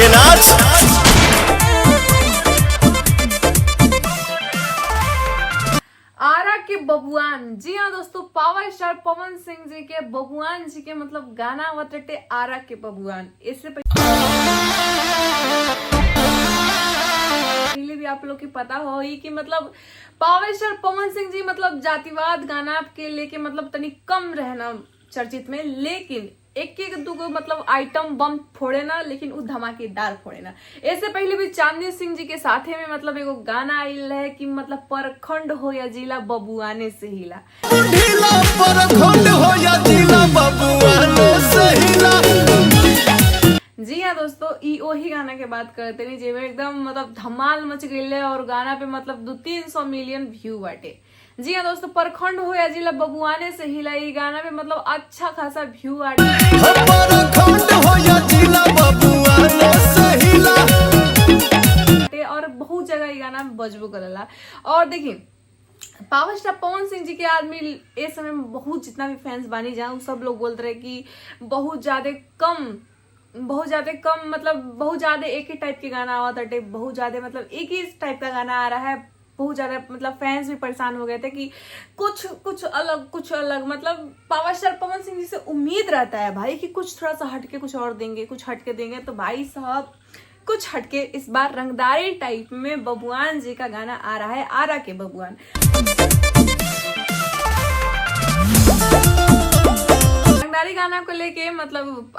नाच। आरा के बबुआन, जी हाँ दोस्तों, पावर स्टार पवन सिंह जी के बबुआन जी के मतलब गाना वतटे आरा के बबुआन। इससे पहले भी आप लोग की पता हो ही कि मतलब पावर स्टार पवन सिंह जी मतलब जातिवाद गाना के लेके मतलब तनी कम रहना चर्चित में, लेकिन एक एक दूगो मतलब आइटम बम फोड़े ना, लेकिन वो धमाकेदार फोड़े ना। इससे पहले भी चांदनी सिंह जी के साथे में मतलब एगो गाना आइल है कि मतलब परखंड हो या जिला बबुआने से हिला, परखंड हो या जिला बबुआने से हिला। जी हाँ दोस्तों, ई वही गाना के बात करते नहीं जेमे एकदम मतलब धमाल मच गई और गाना पे मतलब 200-300 मिलियन व्यू बाटे। जी हाँ दोस्तों, परखंड हो या जिला बबुआने से हिला, ये गाना पे मतलब अच्छा खासा व्यू आटे और बहुत जगह ये गाना बजबो करला। और देखिए पावर स्टार पवन सिंह जी के आदमी इस समय में बहुत जितना भी फैंस बानी जाए सब लोग बोलते रहे कि बहुत ज्यादा कम मतलब बहुत ज्यादा एक ही टाइप के गाना आवा था, बहुत ज्यादा मतलब एक ही टाइप का गाना आ रहा है। बहुत ज्यादा मतलब फैंस भी परेशान हो गए थे कि कुछ अलग मतलब पावर स्टार पवन सिंह जी से उम्मीद रहता है भाई कि कुछ थोड़ा सा हटके कुछ और देंगे, कुछ हटके देंगे। तो भाई साहब कुछ हटके इस बार रंगदारी टाइप में बबुआन जी का गाना आ रहा है, आरा के बबुआन। रंगदारी गाना को लेके मतलब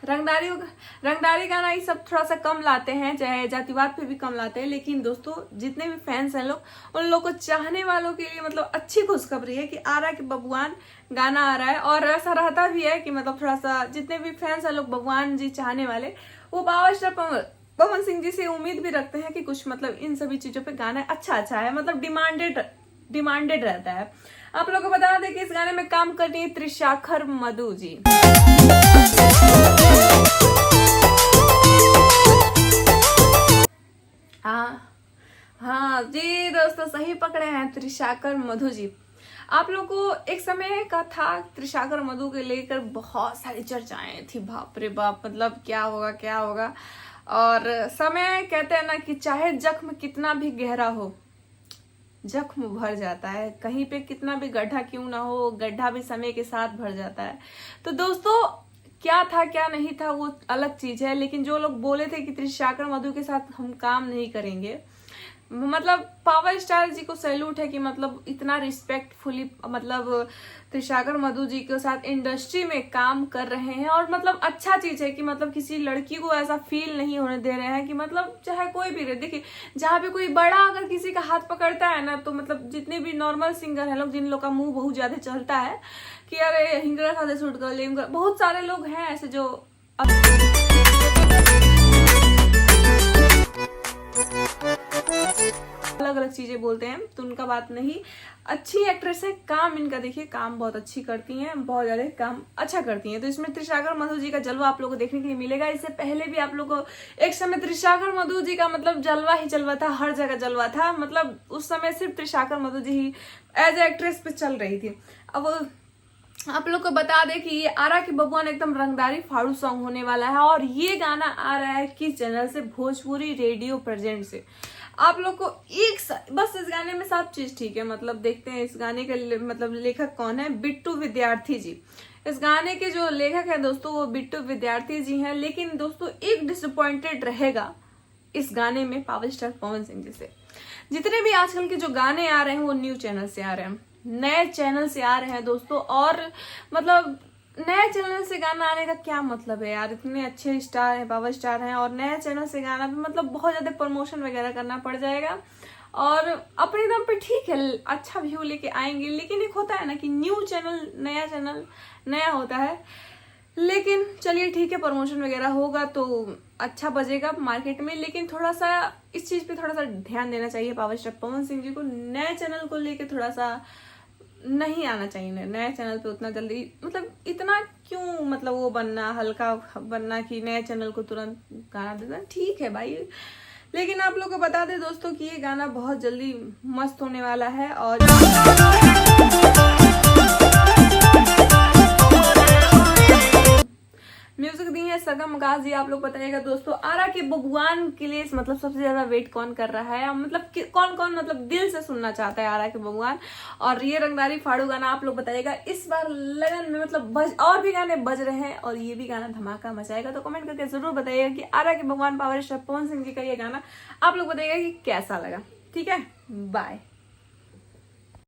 रंगदारी गाना ये सब थोड़ा सा कम लाते हैं, चाहे जातिवाद पे भी कम लाते हैं, लेकिन दोस्तों जितने भी फैंस हैं लोग उन लोग को चाहने वालों के लिए मतलब अच्छी खुशखबरी है कि आरा के बबुआन गाना आ रहा है। और ऐसा रहता भी है कि मतलब थोड़ा सा जितने भी फैंस हैं लोग बबुआन जी चाहने वाले, वो पावर स्टार पवन सिंह जी से उम्मीद भी रखते हैं कि कुछ मतलब इन सभी चीजों पे गाना अच्छा है, मतलब डिमांडेड रहता है। आप लोगों को बता दें कि इस गाने में काम कर रही है त्रिशाखर मधु जी। हाँ जी दोस्तों, सही पकड़े हैं, त्रिशाखर मधु जी। आप लोग को एक समय का था त्रिशाखर मधु के लेकर बहुत सारी चर्चाएं थी, बाप रे बाप, मतलब क्या होगा। और समय कहते हैं ना कि चाहे जख्म कितना भी गहरा हो, जख्म भर जाता है, कहीं पे कितना भी गड्ढा क्यों ना हो, गड्ढा भी समय के साथ भर जाता है। तो दोस्तों क्या था क्या नहीं था वो अलग चीज है, लेकिन जो लोग बोले थे कि त्रिशाखर मधु के साथ हम काम नहीं करेंगे, मतलब पावर स्टार जी को सैल्यूट है कि मतलब इतना रिस्पेक्टफुली मतलब त्रिशाखर मधु जी के साथ इंडस्ट्री में काम कर रहे हैं। और मतलब अच्छा चीज है कि मतलब किसी लड़की को ऐसा फील नहीं होने दे रहे हैं कि मतलब चाहे कोई भी रहे। देखिए जहाँ पे कोई बड़ा अगर किसी का हाथ पकड़ता है ना, तो मतलब जितने भी नॉर्मल सिंगर हैं लोग, जिन लोग का मुंह बहुत ज्यादा चलता है कि अरे हिंगरा खाते शूट कर ले, बहुत सारे लोग हैं ऐसे जो अलग अलग चीजें बोलते हैं, तो उनका बात नहीं। अच्छी एक्ट्रेस है, काम इनका देखिए, काम बहुत अच्छी करती हैं, बहुत ज्यादा काम अच्छा करती हैं। तो इसमें त्रिशाखर मधु जी का जलवा आप लोगों को देखने के लिए मिलेगा। इससे पहले भी आप लोगों को एक समय त्रिशाखर मधु जी का मतलब जलवा ही जलवा था, हर जगह जलवा था, मतलब उस समय सिर्फ त्रिशाखर मधु जी ही एज ए एक्ट्रेस पे चल रही थी। अब आप लोग को बता दें कि ये आरा के बबुआन एकदम रंगदारी फाड़ू सॉन्ग होने वाला है, और ये गाना आ रहा है किस चैनल से, भोजपुरी रेडियो प्रेजेंट से। आप लोग को बस इस गाने में सब चीज ठीक है, मतलब देखते हैं इस गाने के मतलब लेखक कौन है, बिट्टू विद्यार्थी जी। इस गाने के जो लेखक है दोस्तों वो बिट्टू विद्यार्थी जी हैं। लेकिन दोस्तों एक डिसअपॉइंटेड रहेगा इस गाने में पावर स्टार पवन सिंह जी से। जितने भी आजकल के जो गाने आ रहे हैं वो न्यू चैनल से आ रहे हैं, नए चैनल से आ रहे हैं दोस्तों। और मतलब नए चैनल से गाना आने का क्या मतलब है यार, इतने अच्छे स्टार हैं, पावर स्टार हैं, और नए चैनल से गाना भी मतलब बहुत ज्यादा प्रमोशन वगैरह करना पड़ जाएगा। और अपने दम पे ठीक है, अच्छा व्यू लेके आएंगे, लेकिन एक होता है ना कि न्यू चैनल नया होता है। लेकिन चलिए ठीक है, प्रमोशन वगैरह होगा तो अच्छा बजेगा मार्केट में, लेकिन थोड़ा सा इस चीज पे थोड़ा सा ध्यान देना चाहिए पावर स्टार पवन सिंह जी को। नए चैनल को लेके थोड़ा सा नहीं आना चाहिए नए चैनल पे उतना जल्दी, मतलब इतना क्यों मतलब वो बनना, हल्का बनना कि नए चैनल को तुरंत गाना देना, ठीक है भाई। लेकिन आप लोग को बता दें दोस्तों कि ये गाना बहुत जल्दी मस्त होने वाला है। और म्यूजिक दी है सरगम गाजी आप लोग बताइएगा दोस्तों, आरा के बबुआन के लिए मतलब सबसे ज्यादा वेट कौन कर रहा है, मतलब कौन कौन मतलब दिल से सुनना चाहता है आरा के बबुआन। और ये रंगदारी फाड़ू गाना आप लोग बताइएगा। इस बार लगन में मतलब और भी गाने बज रहे हैं और ये भी गाना धमाका मचाएगा, तो कमेंट करके जरूर बताइएगा कि आरा के बबुआन पावर स्टार पवन सिंह जी का ये गाना आप लोग बताइएगा कि कैसा लगा। ठीक है, बाय।